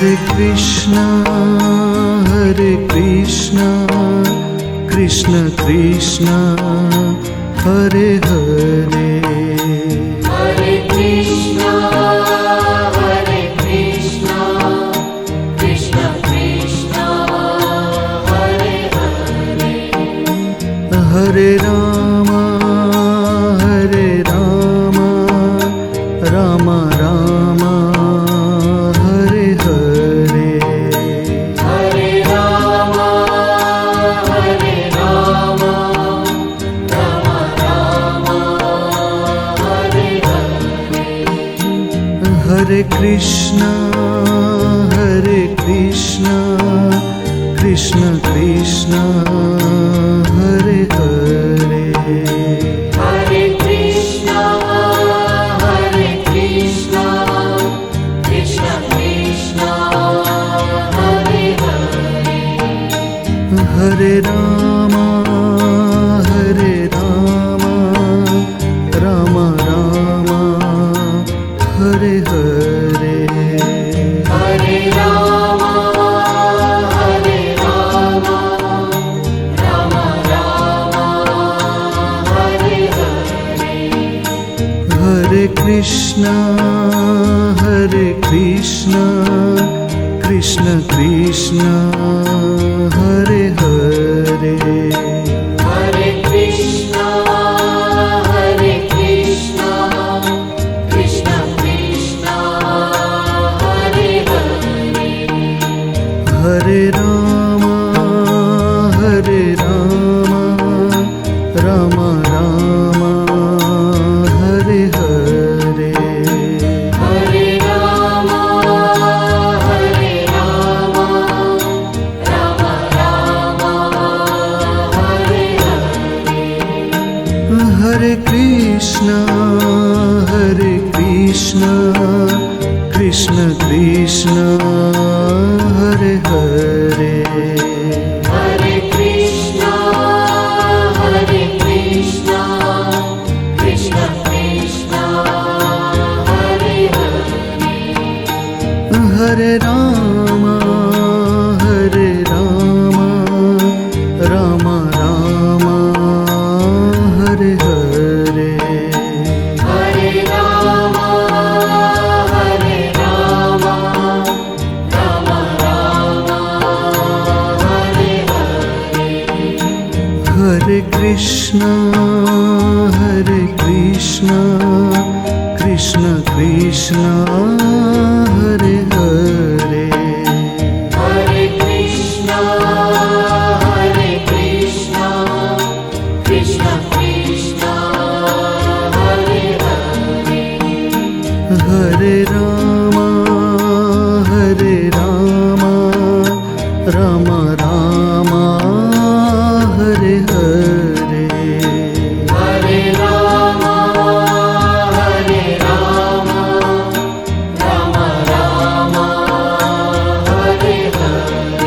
Hare Krishna, Krishna Krishna, Hare Hare, Hare Krishna, Krishna Krishna, Hare Hare, Hare Rama, Rama Rama, Hare Hare, Hare Rama, Rama Rama, Hare Hare, Hare Krishna, Krishna Krishna, Hare Hare, Hare Krishna, Krishna Krishna, Hare Hare, Hare Rama, Rama Rama, Hare Hare, Hare Rama, Rama Rama, Hare Hare, Hare Krishna, Krishna Krishna, Hare Hare, Hare Krishna, Krishna Krishna, Hare Hare, Hare Rama, Rama Rama, Hare Hare, Hare Rama, Rama Rama, Hare Hare, Hare Krishna, Krishna Krishna, Hare Hare, Hare Krishna, Krishna Krishna, Hare Hare, Hare Rama, Rama Rama, Hare Hare, Hare Rama, Rama Rama, Hare Hare, Hare Krishna, Krishna Krishna, Hare Hare, Hare Krishna, Krishna Krishna, Hare Hare, Hare Rama, Rama Rama, Hare Hare, Hare Rama, Rama Rama, Hare Hare,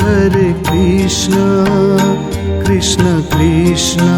Hare Krishna, Krishna Krishna,